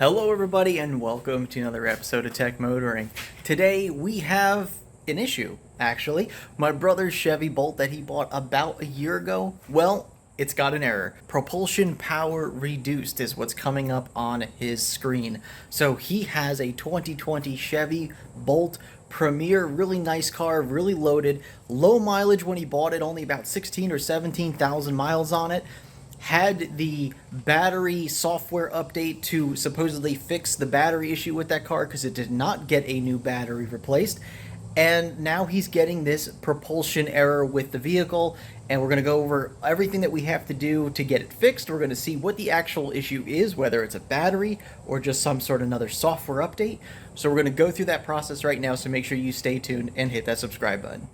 Hello everybody and welcome to another episode of Tech Motoring. Today we have an issue, actually. My brother's Chevy Bolt that he bought about a year ago, well, it's got an error. Propulsion power reduced is what's coming up on his screen. So he has a 2020 Chevy Bolt Premier, really nice car, really loaded, low mileage when he bought it, only about 16 or 17,000 miles on it. Had the battery software update to supposedly fix the battery issue with that car because it did not get a new battery replaced. And now he's getting this propulsion error with the vehicle, and we're going to go over everything that we have to do to get it fixed. We're going to see what the actual issue is, whether it's a battery or just some sort of another software update. So we're going to go through that process right now, so make sure you stay tuned and hit that subscribe button.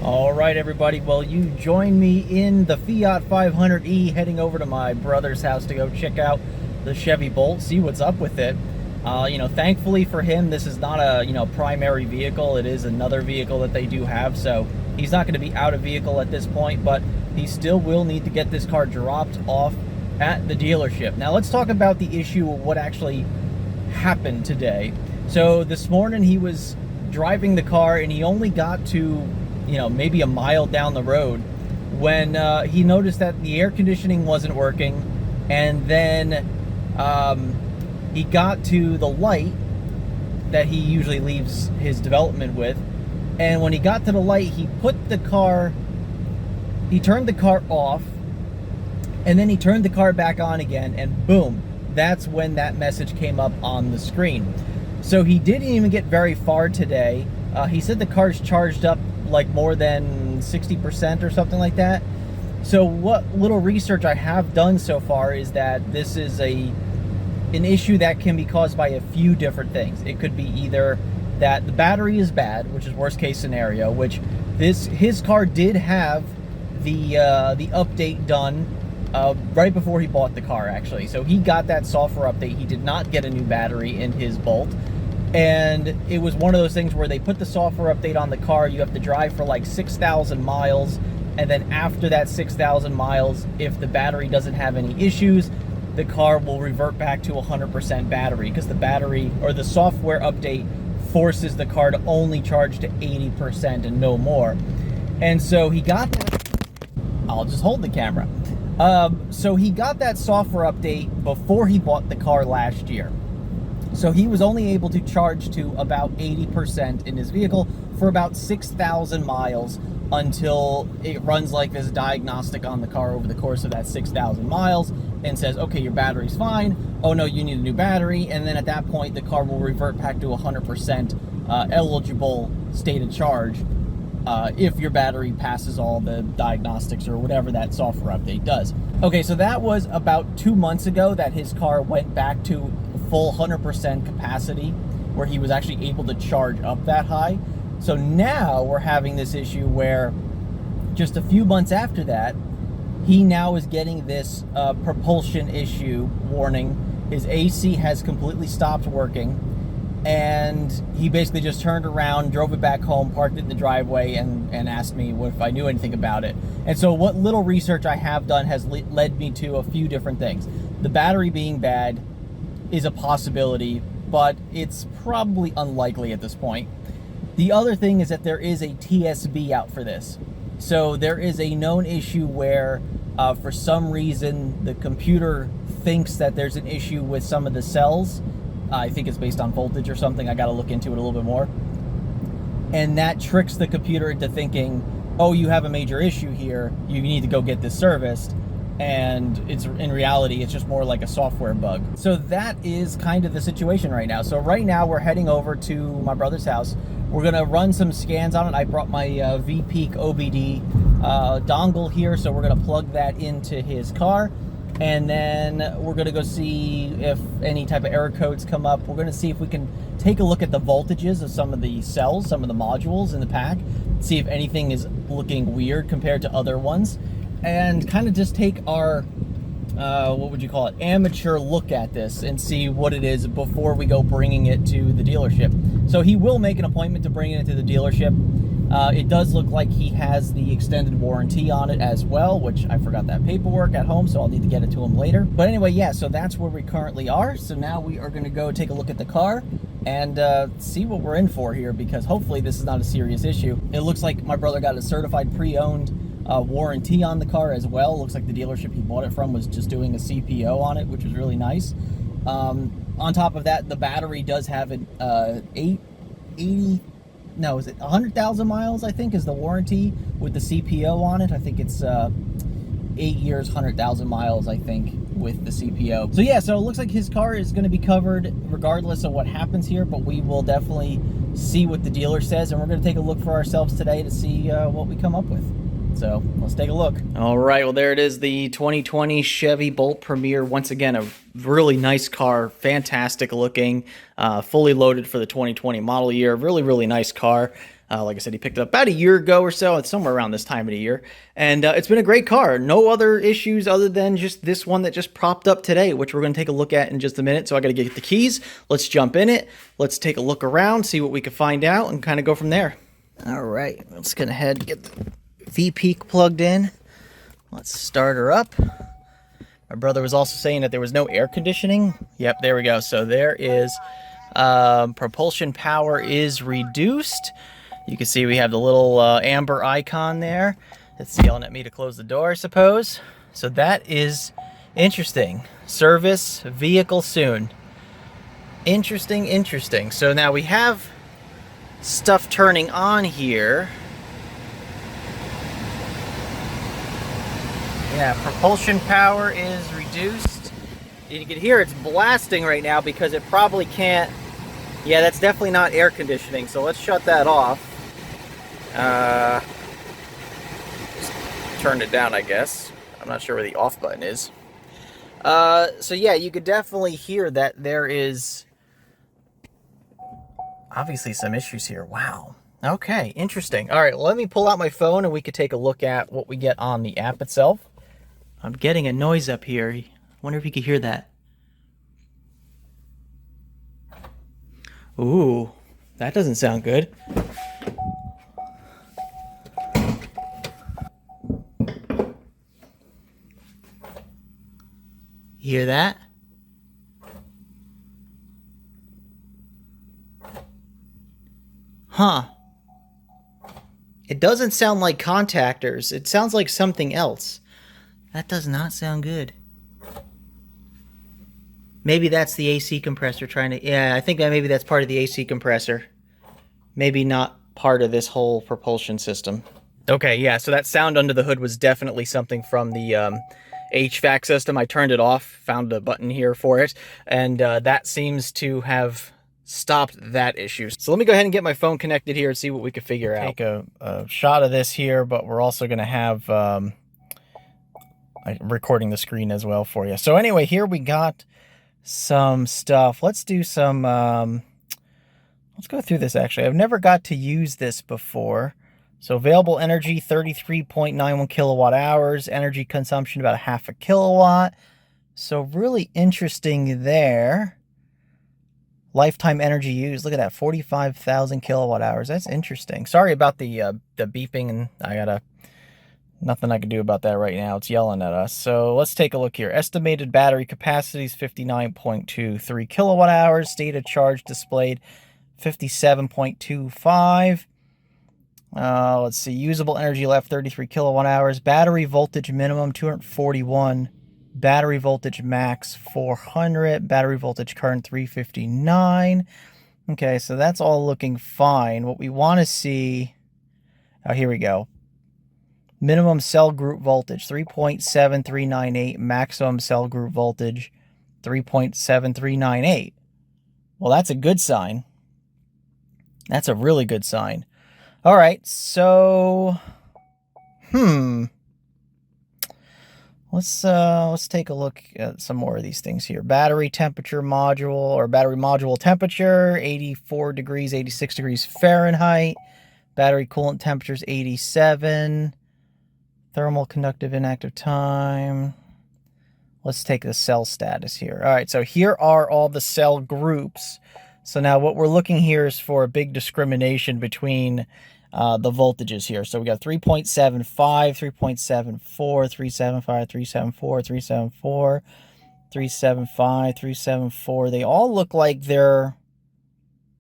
Alright everybody, well, you join me in the Fiat 500e heading over to my brother's house to go check out the Chevy Bolt, see what's up with it. Thankfully for him, this is not a, primary vehicle. It is another vehicle that they do have, so he's not going to be out of vehicle at this point, but he still will need to get this car dropped off at the dealership. Now let's talk about the issue of what actually happened today. So this morning he was driving the car and he only got to maybe a mile down the road when he noticed that the air conditioning wasn't working, and then he got to the light that he usually leaves his development with, and when he got to the light, he turned the car off, and then he turned the car back on again, and boom, that's when that message came up on the screen. So he didn't even get very far today. He said the car's charged up like more than 60% or something like that. So what little research I have done so far is that this is an issue that can be caused by a few different things. It could be either that the battery is bad, which is worst case scenario, which his car did have the update done right before he bought the car, actually. So he got that software update. He did not get a new battery in his Bolt. And it was one of those things where they put the software update on the car. You have to drive for like 6,000 miles. And then after that 6,000 miles, if the battery doesn't have any issues, the car will revert back to 100% battery, because the battery or the software update forces the car to only charge to 80% and no more. And so he got that. I'll just hold the camera. So he got that software update before he bought the car last year. So he was only able to charge to about 80% in his vehicle for about 6,000 miles until it runs like this diagnostic on the car over the course of that 6,000 miles and says, okay, your battery's fine. Oh no, you need a new battery. And then at that point, the car will revert back to 100% eligible state of charge if your battery passes all the diagnostics or whatever that software update does. Okay, so that was about 2 months ago that his car went back to full 100% capacity, where he was actually able to charge up that high. So now we're having this issue where just a few months after that, he now is getting this propulsion issue warning. His AC has completely stopped working, and he basically just turned around, drove it back home, parked it in the driveway, and asked me if I knew anything about it. And so what little research I have done has led me to a few different things. The battery being bad is a possibility, but it's probably unlikely at this point. The other thing is that there is a TSB out for this. So there is a known issue where for some reason the computer thinks that there's an issue with some of the cells. I think it's based on voltage or something. I got to look into it a little bit more. And that tricks the computer into thinking, oh, you have a major issue here, you need to go get this serviced. And it's in reality, it's just more like a software bug. So that is kind of the situation right now. So right now we're heading over to my brother's house. We're gonna run some scans on it. I brought my VPeak OBD dongle here, so we're gonna plug that into his car. And then we're gonna go see if any type of error codes come up. We're gonna see if we can take a look at the voltages of some of the cells, some of the modules in the pack, see if anything is looking weird compared to other ones, and kind of just take our what would you call it, amateur look at this and see what it is before we go bringing it to the dealership. So he will make an appointment to bring it to the dealership. It does look like he has the extended warranty on it as well, which I forgot that paperwork at home, so I'll need to get it to him later. But anyway, yeah, so that's where we currently are. So now we are going to go take a look at the car and see what we're in for here, because hopefully this is not a serious issue. It looks like my brother got a certified pre-owned warranty on the car as well. It looks like the dealership he bought it from was just doing a CPO on it, which was really nice. On top of that, the battery does have an 100,000 miles, I think, is the warranty with the CPO on it. I think it's 8 years, 100,000 miles, I think, with the CPO. So yeah, so it looks like his car is going to be covered regardless of what happens here, but we will definitely see what the dealer says, and we're going to take a look for ourselves today to see what we come up with. So let's take a look. All right, well, there it is, the 2020 Chevy Bolt Premier. Once again, a really nice car, fantastic looking, fully loaded for the 2020 model year. Really, really nice car. Like I said, he picked it up about a year ago or so. It's somewhere around this time of the year. And it's been a great car. No other issues other than just this one that just propped up today, which we're going to take a look at in just a minute. So I got to get the keys. Let's jump in it. Let's take a look around, see what we can find out, and kind of go from there. All right, let's go ahead and get the V-Peak plugged in. Let's start her up. My brother was also saying that there was no air conditioning. Yep, there we go. So there is propulsion power is reduced. You can see we have the little amber icon there. It's yelling at me to close the door, I suppose. So that is interesting. Service vehicle soon. Interesting, interesting. So now we have stuff turning on here. Yeah, propulsion power is reduced. You can hear it's blasting right now because it probably can't. Yeah, that's definitely not air conditioning, so let's shut that off. Just turn it down, I guess. I'm not sure where the off button is. So yeah, you could definitely hear that there is obviously some issues here. Wow. Okay, interesting. All right, let me pull out my phone and we could take a look at what we get on the app itself. I'm getting a noise up here. I wonder if you could hear that. Ooh, that doesn't sound good. You hear that? Huh. It doesn't sound like contactors. It sounds like something else. That does not sound good. Maybe that's the AC compressor trying to... Yeah, I think that maybe that's part of the AC compressor. Maybe not part of this whole propulsion system. Okay, yeah, so that sound under the hood was definitely something from the HVAC system. I turned it off, found a button here for it, and that seems to have stopped that issue. So let me go ahead and get my phone connected here and see what we can figure out. Take a shot of this here, but we're also going to have... I'm recording the screen as well for you. So anyway, here we got some stuff. Let's do some, let's go through this actually. I've never got to use this before. So available energy, 33.91 kilowatt hours. Energy consumption, about a half a kilowatt. So really interesting there. Lifetime energy used, look at that, 45,000 kilowatt hours. That's interesting. Sorry about the beeping, and I gotta... Nothing I can do about that right now. It's yelling at us. So let's take a look here. Estimated battery capacity is 59.23 kilowatt hours. State of charge displayed 57.25. Let's see. Usable energy left 33 kilowatt hours. Battery voltage minimum 241. Battery voltage max 400. Battery voltage current 359. Okay, so that's all looking fine. What we want to see... Oh, here we go. Minimum cell group voltage, 3.7398. Maximum cell group voltage, 3.7398. Well, that's a good sign. That's a really good sign. All right, so... Let's take a look at some more of these things here. Battery temperature module, or battery module temperature, 84 degrees, 86 degrees Fahrenheit. Battery coolant temperature is 87. Thermal conductive inactive time. Let's take the cell status here. All right, so here are all the cell groups. So now what we're looking here is for a big discrimination between the voltages here. So we got 3.75, 3.74, 375, 374, 374, 375, 374. They all look like they're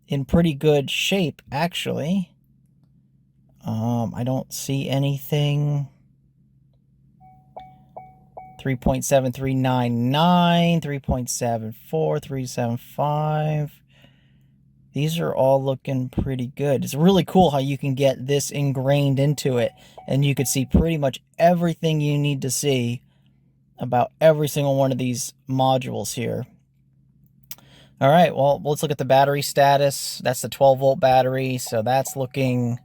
in pretty good shape, actually. I don't see anything. 3.7399, 3.74, 375. These are all looking pretty good. It's really cool how you can get this ingrained into it, and you could see pretty much everything you need to see about every single one of these modules here. All right, well, let's look at the battery status. That's the 12-volt battery, so that's looking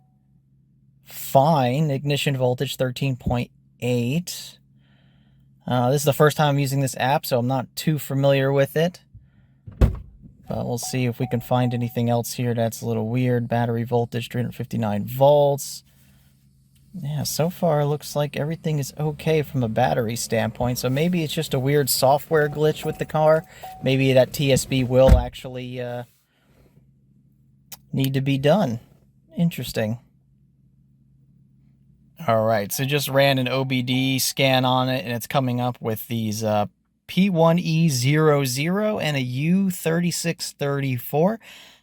fine. Ignition voltage, 13.8. This is the first time I'm using this app, so I'm not too familiar with it. But we'll see if we can find anything else here that's a little weird. Battery voltage, 359 volts. Yeah, so far it looks like everything is okay from a battery standpoint. So maybe it's just a weird software glitch with the car. Maybe that TSB will actually need to be done. Interesting. All right, so just ran an OBD scan on it, and it's coming up with these P1300 and a U3634.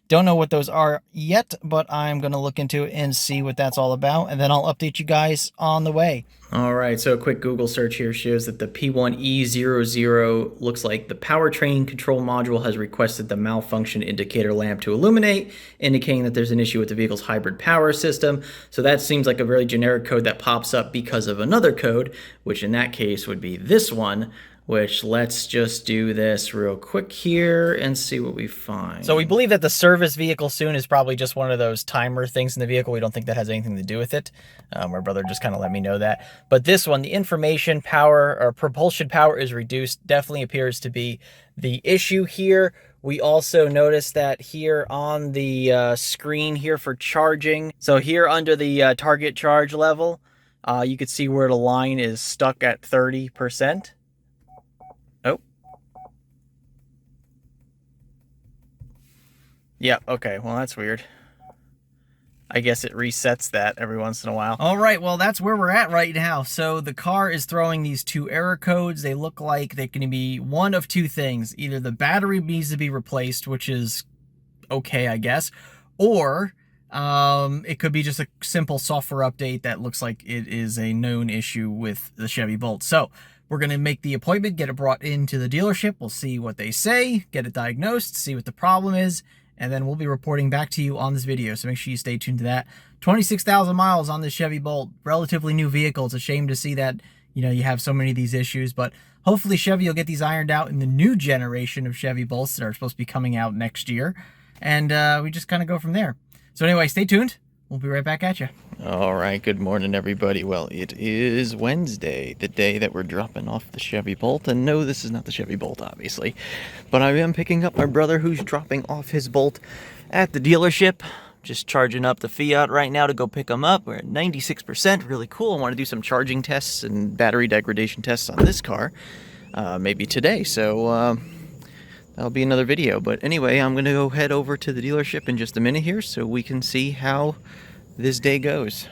Don't know what those are yet, but I'm going to look into it and see what that's all about, and then I'll update you guys on the way. All right, so a quick Google search here shows that the P1E00 looks like the powertrain control module has requested the malfunction indicator lamp to illuminate, indicating that there's an issue with the vehicle's hybrid power system. So that seems like a very generic code that pops up because of another code, which in that case would be this one, which let's just do this real quick here and see what we find. So we believe that the service vehicle soon is probably just one of those timer things in the vehicle. We don't think that has anything to do with it. My brother just kind of let me know that. But this one, the information power or propulsion power is reduced, definitely appears to be the issue here. We also noticed that here on the screen here for charging. So here under the target charge level, you could see where the line is stuck at 30%. Oh. Yeah, okay, well that's weird. I guess it resets that every once in a while. All right, well that's where we're at right now. So the car is throwing these two error codes. They look like they're going to be one of two things. Either the battery needs to be replaced, which is okay, I guess, or it could be just a simple software update that looks like it is a known issue with the Chevy Bolt. So we're going to make the appointment, get it brought into the dealership. We'll see what they say, get it diagnosed, see what the problem is, and then we'll be reporting back to you on this video. So make sure you stay tuned to that. 26,000 miles on this Chevy Bolt, relatively new vehicle. It's a shame to see that, you know, you have so many of these issues, but hopefully Chevy will get these ironed out in the new generation of Chevy Bolts that are supposed to be coming out next year. And we just kind of go from there. So anyway, stay tuned. We'll be right back at you. All right, good morning, everybody. Well, it is Wednesday, the day that we're dropping off the Chevy Bolt. And no, this is not the Chevy Bolt, obviously. But I am picking up my brother who's dropping off his Bolt at the dealership. Just charging up the Fiat right now to go pick him up. We're at 96%, really cool. I want to do some charging tests and battery degradation tests on this car, maybe today. So that'll be another video. But anyway, I'm going to go head over to the dealership in just a minute here so we can see how this day goes.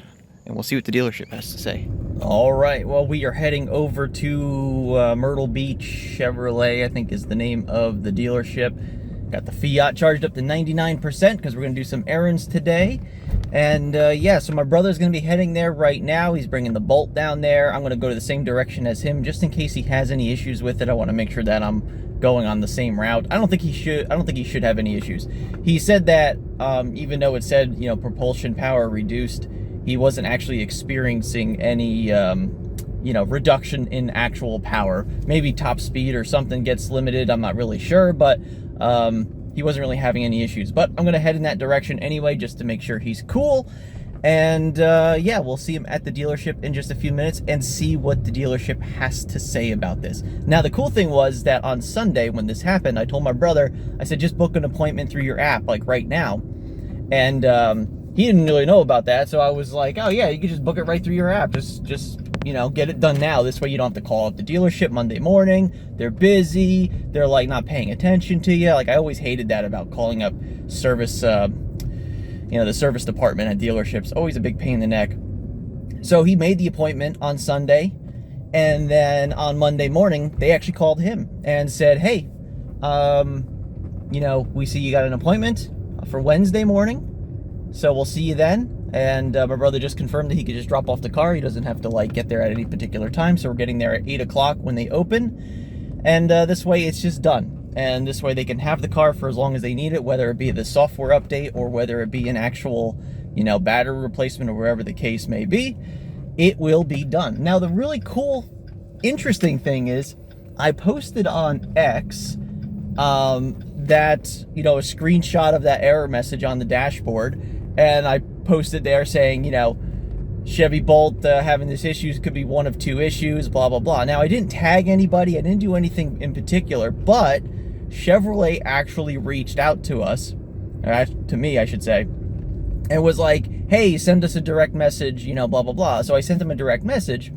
And we'll see what the dealership has to say. All right, well, we are heading over to Myrtle Beach Chevrolet, I think is the name of the dealership. Got the Fiat charged up to 99% because we're going to do some errands today. And yeah, so my brother's going to be heading there right now. He's bringing the Bolt down there. I'm going to go to the same direction as him just in case he has any issues with it. I want to make sure that I'm going on the same route. I don't think he should have any issues. He said that even though it said, you know, propulsion power reduced, he wasn't actually experiencing any you know, reduction in actual power. Maybe top speed or something gets limited, I'm not really sure, but he wasn't really having any issues. But I'm gonna head in that direction anyway just to make sure he's cool. And yeah, we'll see him at the dealership in just a few minutes and see what the dealership has to say about this. Now, the cool thing was that on Sunday when this happened, I told my brother, I said, just book an appointment through your app, like right now. And he didn't really know about that, so I was like, oh yeah, you can just book it right through your app. Just you know, get it done now. This way you don't have to call up the dealership Monday morning. They're busy. They're like not paying attention to you. Like I always hated that about calling up service, you know, the service department at dealerships. Always a big pain in the neck. So he made the appointment on Sunday, and then on Monday morning, they actually called him and said, hey, you know, we see you got an appointment for Wednesday morning, so we'll see you then. And my brother just confirmed that he could just drop off the car. He doesn't have to like get there at any particular time. So we're getting there at 8 o'clock when they open. And this way it's just done. And this way they can have the car for as long as they need it, whether it be the software update or whether it be an actual, you know, battery replacement or wherever the case may be. It will be done. Now, the really cool, interesting thing is I posted on X that, you know, a screenshot of that error message on the dashboard. And I posted there saying, you know, Chevy Bolt having this issues could be one of two issues, blah, blah, blah. Now, I didn't tag anybody. I didn't do anything in particular, but Chevrolet actually reached out to us, to me, I should say, and was like, hey, send us a direct message, you know, blah, blah, blah. So I sent them a direct message,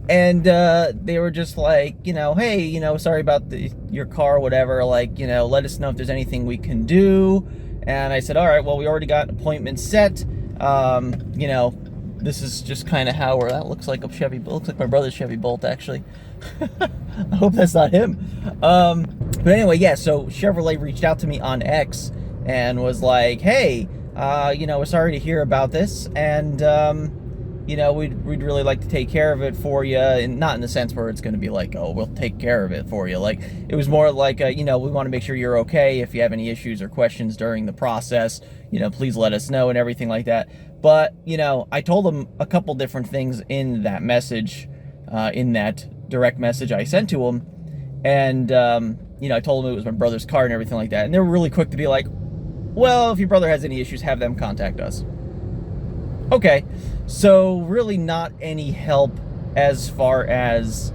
and they were just like, you know, hey, you know, sorry about your car, whatever, like, you know, let us know if there's anything we can do. And I said, all right, well, we already got an appointment set. You know, this is just kind of how that looks like a Chevy Bolt. Looks like my brother's Chevy Bolt, actually. I hope that's not him. But anyway, yeah, so Chevrolet reached out to me on X and was like, hey, you know, we're sorry to hear about this. And, you know, we'd really like to take care of it for you. And not in the sense where it's going to be like, oh, we'll take care of it for you. Like, it was more like, you know, we want to make sure you're okay. If you have any issues or questions during the process, you know, please let us know and everything like that. But, you know, I told them a couple different things in that message, in that direct message I sent to them. And, you know, I told them it was my brother's car and everything like that. And they were really quick to be like, well, if your brother has any issues, have them contact us. Okay, so really not any help as far as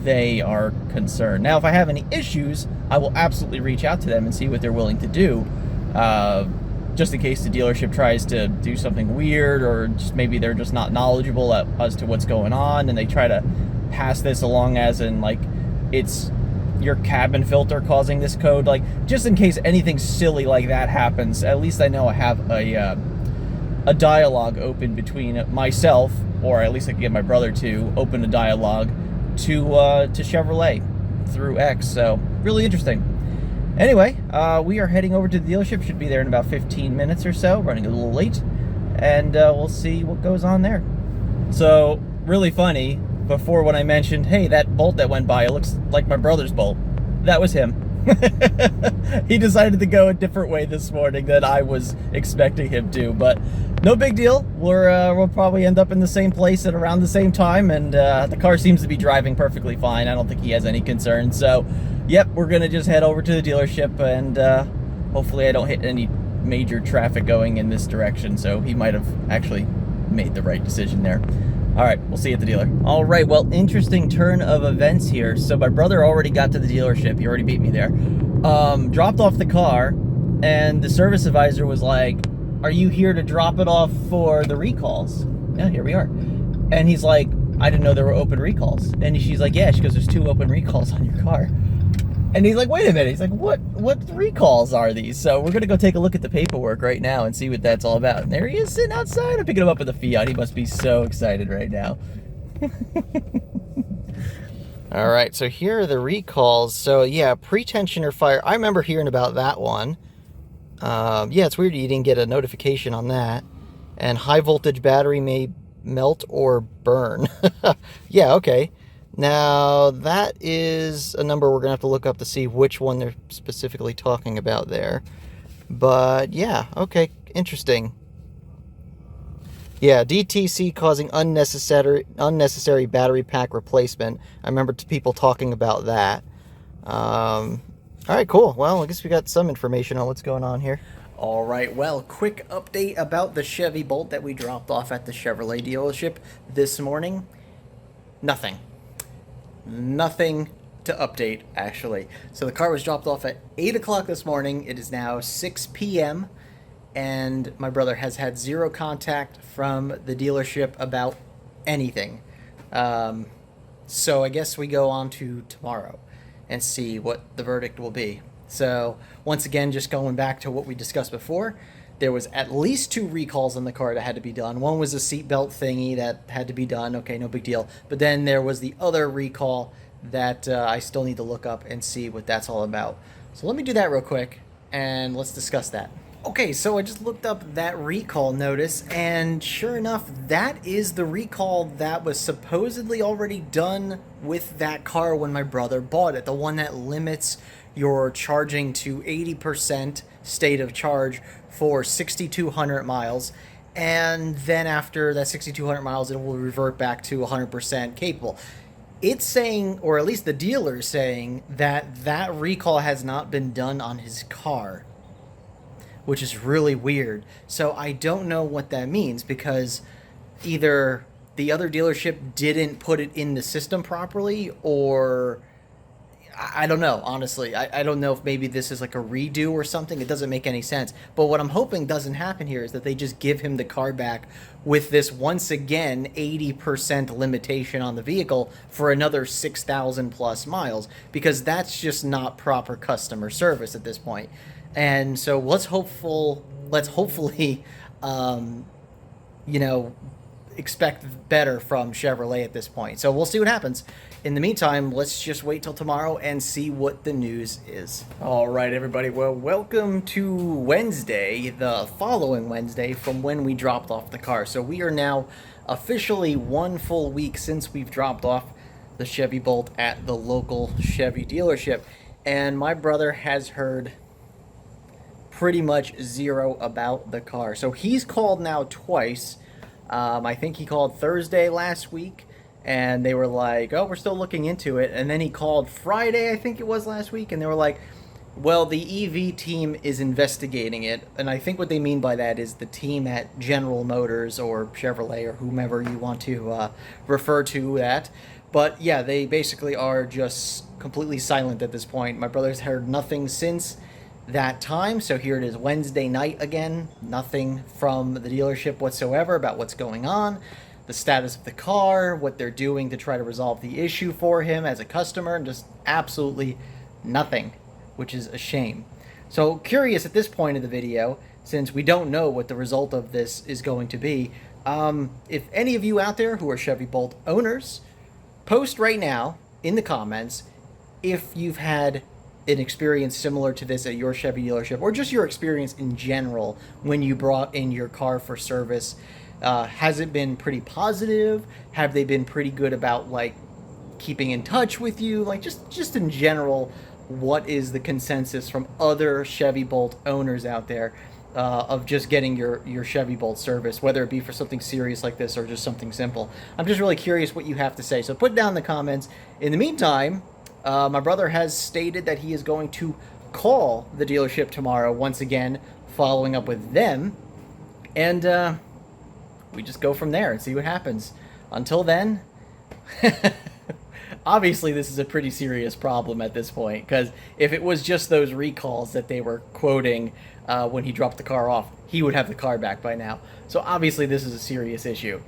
they are concerned. Now, if I have any issues, I will absolutely reach out to them and see what they're willing to do, just in case the dealership tries to do something weird, or just maybe they're just not knowledgeable as to what's going on, and they try to pass this along as in, like, it's your cabin filter causing this code. Like, just in case anything silly like that happens, at least I know I have a dialogue open between myself, or at least I can get my brother to open a dialogue to Chevrolet through X. So really interesting. Anyway, we are heading over to the dealership. Should be there in about 15 minutes or so. Running a little late, and we'll see what goes on there. So really funny. Before, when I mentioned, hey, that Bolt that went by, it looks like my brother's Bolt. That was him. He decided to go a different way this morning than I was expecting him to, but no big deal. We'll probably end up in the same place at around the same time, and the car seems to be driving perfectly fine. I don't think he has any concerns. So, yep, we're gonna just head over to the dealership, and hopefully I don't hit any major traffic going in this direction. So he might have actually made the right decision there. All right, we'll see you at the dealer. All right, well, interesting turn of events here. So my brother already got to the dealership. He already beat me there. Dropped off the car, and the service advisor was like, are you here to drop it off for the recalls? Yeah, here we are. And he's like, I didn't know there were open recalls. And she's like, yeah. She goes, there's 2 open recalls on your car. And he's like, wait a minute. He's like, what recalls are these? So we're going to go take a look at the paperwork right now and see what that's all about. And there he is sitting outside. I'm picking him up with a Fiat. He must be so excited right now. All right, so here are the recalls. So, yeah, pretensioner fire. I remember hearing about that one. Yeah, it's weird you didn't get a notification on that. And high voltage battery may melt or burn. Yeah, okay. Now, that is a number we're going to have to look up to see which one they're specifically talking about there. But, yeah, okay, interesting. Yeah, DTC causing unnecessary battery pack replacement. I remember people talking about that. All right, cool. Well, I guess we got some information on what's going on here. All right, well, quick update about the Chevy Bolt that we dropped off at the Chevrolet dealership this morning. Nothing to update, actually. So the car was dropped off at 8 o'clock this morning. It is now 6 p.m., and my brother has had 0 contact from the dealership about anything. So I guess we go on to tomorrow and see what the verdict will be. So once again, just going back to what we discussed before, there was at least 2 recalls on the car that had to be done. One was a seatbelt thingy that had to be done. Okay, no big deal. But then there was the other recall that I still need to look up and see what that's all about. So let me do that real quick, and let's discuss that. Okay, so I just looked up that recall notice, and sure enough, that is the recall that was supposedly already done with that car when my brother bought it. The one that limits your charging to 80% state of charge for 6,200 miles. And then after that 6,200 miles, it will revert back to 100% capable. It's saying, or at least the dealer is saying, that that recall has not been done on his car, which is really weird. So I don't know what that means, because either the other dealership didn't put it in the system properly, or I don't know, honestly. I don't know if maybe this is like a redo or something. It doesn't make any sense. But what I'm hoping doesn't happen here is that they just give him the car back with this, once again, 80% limitation on the vehicle for another 6,000 plus miles, because that's just not proper customer service at this point. And so let's hopefully, expect better from Chevrolet at this point. So we'll see what happens. In the meantime, let's just wait till tomorrow and see what the news is. All right, everybody. Well, welcome to Wednesday, the following Wednesday from when we dropped off the car. So we are now officially 1 full week since we've dropped off the Chevy Bolt at the local Chevy dealership. And my brother has heard pretty much zero about the car. So he's called now twice. I think he called Thursday last week, and they were like, oh, we're still looking into it. And then he called Friday, I think it was last week, and they were like, well, the EV team is investigating it. And I think what they mean by that is the team at General Motors or Chevrolet or whomever you want to refer to that. But yeah, they basically are just completely silent at this point. My brother's heard nothing since that time, so here it is Wednesday night again. Nothing from the dealership whatsoever about what's going on, the status of the car, what they're doing to try to resolve the issue for him as a customer, and just absolutely nothing, which is a shame. So curious at this point of the video, since we don't know what the result of this is going to be, if any of you out there who are Chevy Bolt owners, post right now in the comments if you've had an experience similar to this at your Chevy dealership, or just your experience in general when you brought in your car for service. Has it been pretty positive? Have they been pretty good about like keeping in touch with you? Like just in general, what is the consensus from other Chevy Bolt owners out there of just getting your Chevy Bolt service, whether it be for something serious like this or just something simple? I'm just really curious what you have to say. So put down in the comments. In the meantime, my brother has stated that he is going to call the dealership tomorrow once again, following up with them, and we just go from there and see what happens. Until then, obviously this is a pretty serious problem at this point, because if it was just those recalls that they were quoting when he dropped the car off, he would have the car back by now. So obviously this is a serious issue.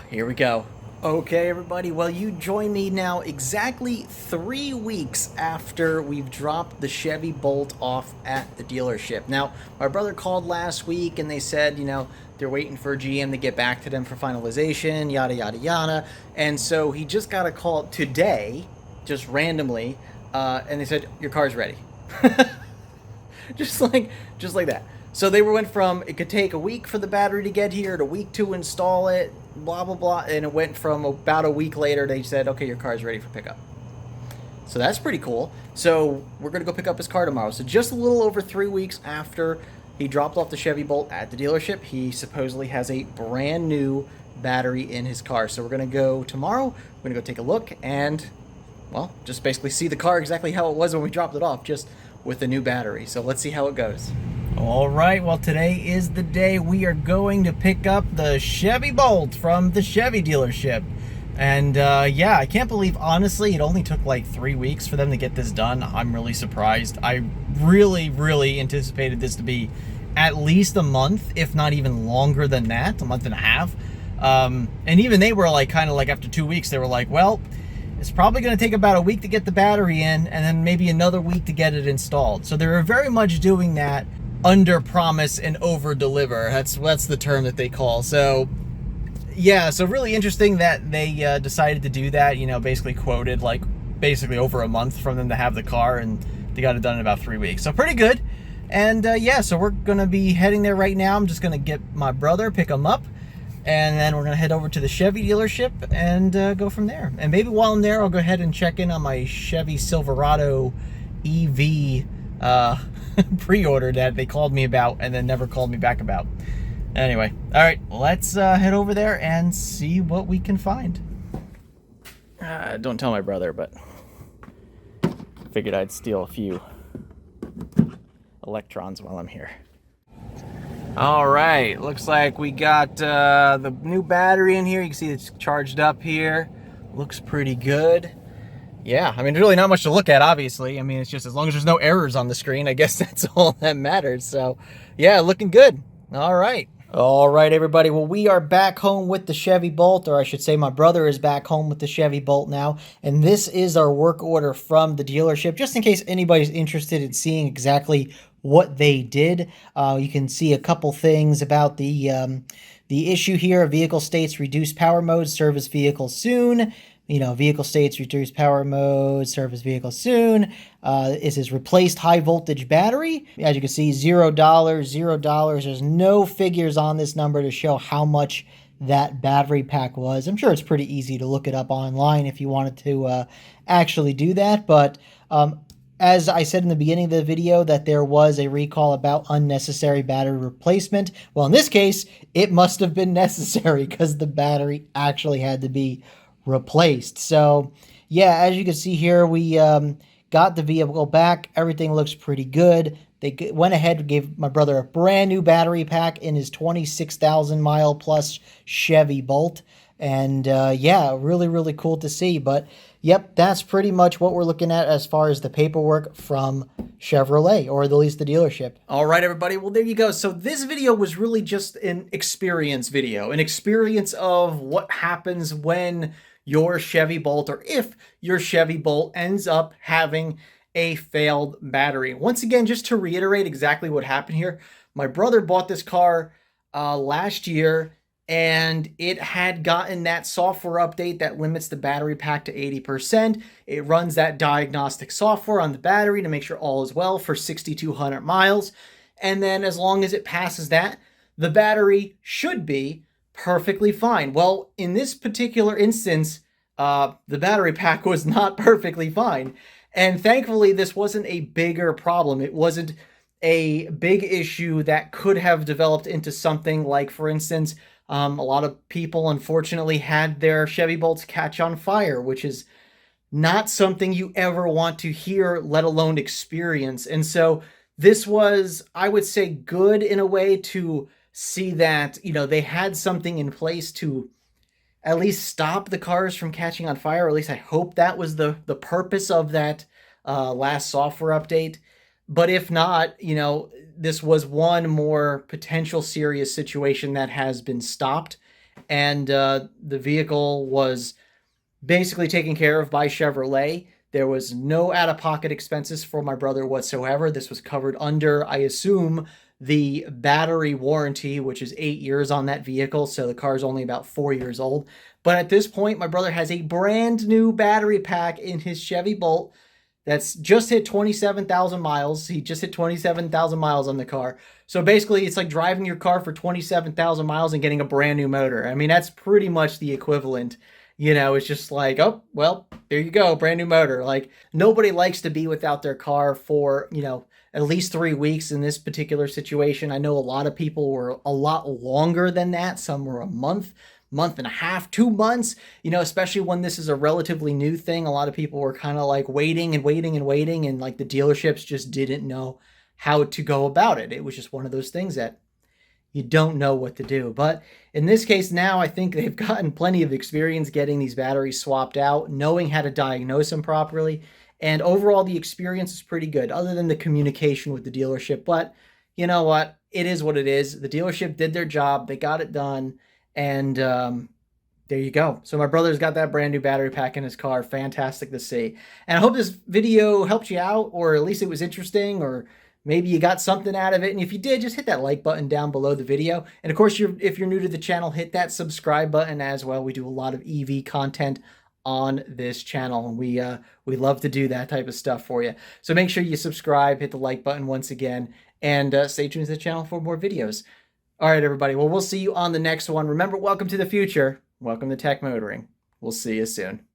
Here we go. Okay, everybody, well, you join me now exactly 3 weeks after we've dropped the Chevy Bolt off at the dealership. Now, my brother called last week, and they said, they're waiting for GM to get back to them for finalization, yada, yada, yada. And so he just got a call today, just randomly, and they said, your car's ready. just like that. So they went from, it could take a week for the battery to get here to a week to install it, blah, blah, blah. And it went from about a week later, they said, okay, your car's ready for pickup. So that's pretty cool. So we're going to go pick up his car tomorrow. So just a little over 3 weeks after he dropped off the Chevy Bolt at the dealership, he supposedly has a brand new battery in his car. So we're going to go tomorrow. We're going to go take a look and, well, just basically see the car exactly how it was when we dropped it off, just with a new battery. So let's see how it goes. All right, well, today is the day we are going to pick up the Chevy Bolt from the Chevy dealership. And yeah, I can't believe, honestly, it only took like 3 weeks for them to get this done. I'm really surprised. I really anticipated this to be at least a month, if not even longer than that, a month and a half. And even they were like, kind of like after 2 weeks, they were like, well, it's probably going to take about a week to get the battery in and then maybe another week to get it installed. So they were very much doing that under promise and over deliver. That's the term that they call. So yeah, so really interesting that they decided to do that. You know, basically quoted like basically over a month from them to have the car, and they got it done in about 3 weeks. So pretty good. And yeah, so we're gonna be heading there right now. I'm just gonna get my brother, pick him up, and then we're gonna head over to the Chevy dealership and go from there. And maybe while I'm there, I'll go ahead and check in on my Chevy Silverado EV pre-order that they called me about and then never called me back about. Anyway, all right, let's head over there and see what we can find. Don't tell my brother, but figured I'd steal a few electrons while I'm here. All right, looks like we got the new battery in here. You can see it's charged up here. Looks pretty good. Yeah, I mean, there's really not much to look at, obviously. I mean, it's just as long as there's no errors on the screen, I guess that's all that matters. So, yeah, looking good. All right. All right, everybody. Well, we are back home with the Chevy Bolt, or I should say my brother is back home with the Chevy Bolt now. And this is our work order from the dealership, just in case anybody's interested in seeing exactly what they did. You can see a couple things about the issue here. Vehicle states reduced power mode, service vehicle soon. You know, vehicle states reduced power mode, service vehicle soon. This is replaced high voltage battery. As you can see, $0, $0. There's no figures on this number to show how much that battery pack was. I'm sure it's pretty easy to look it up online if you wanted to actually do that. But as I said in the beginning of the video, that there was a recall about unnecessary battery replacement. Well, in this case, it must have been necessary because the battery actually had to be replaced. So yeah, as you can see here, we got the vehicle back. Everything looks pretty good. They went ahead and gave my brother a brand new battery pack in his 26,000 mile plus Chevy Bolt. And yeah, really, really cool to see. But yep, that's pretty much what we're looking at as far as the paperwork from Chevrolet, or at least the dealership. All right, everybody. Well, there you go. So this video was really just an experience video, an experience of what happens when your Chevy Bolt, or if your Chevy Bolt ends up having a failed battery. Once again, just to reiterate exactly what happened here, my brother bought this car last year, and it had gotten that software update that limits the battery pack to 80%. It runs that diagnostic software on the battery to make sure all is well for 6,200 miles. And then as long as it passes that, the battery should be perfectly fine. Well, in this particular instance, the battery pack was not perfectly fine. And thankfully, this wasn't a bigger problem. It wasn't a big issue that could have developed into something like, for instance, a lot of people unfortunately had their Chevy Bolts catch on fire, which is not something you ever want to hear, let alone experience. And so this was, I would say, good in a way to see that, you know, they had something in place to at least stop the cars from catching on fire. Or at least I hope that was the purpose of that last software update. But if not, you know, this was one more potential serious situation that has been stopped. And the vehicle was basically taken care of by Chevrolet. There was no out-of-pocket expenses for my brother whatsoever. This was covered under, I assume, the battery warranty, which is 8 years on that vehicle. So the car is only about 4 years old. But at this point, my brother has a brand new battery pack in his Chevy Bolt that's just hit 27,000 miles. He just hit 27,000 miles on the car. So basically, it's like driving your car for 27,000 miles and getting a brand new motor. I mean, that's pretty much the equivalent. You know, it's just like, oh, well, there you go, brand new motor. Like, nobody likes to be without their car for, you know, at least 3 weeks in this particular situation. I know a lot of people were a lot longer than that. Some were a month and a half, 2 months, you know, especially when this is a relatively new thing. A lot of people were kind of like waiting, and like the dealerships just didn't know how to go about it. It was just one of those things that you don't know what to do. But in this case now, I think they've gotten plenty of experience getting these batteries swapped out, knowing how to diagnose them properly. And overall, the experience is pretty good, other than the communication with the dealership. But you know what? It is what it is. The dealership did their job. They got it done. And there you go. So my brother's got that brand new battery pack in his car. Fantastic to see. And I hope this video helped you out, or at least it was interesting, or maybe you got something out of it. And if you did, just hit that like button down below the video. And of course, if you're new to the channel, hit that subscribe button as well. We do a lot of EV content on this channel, and we love to do that type of stuff for you. So make sure you subscribe, hit the like button once again, and stay tuned to the channel for more videos. All right, everybody. Well, we'll see you on the next one. Remember, welcome to the future. Welcome to Tech Motoring. We'll see you soon.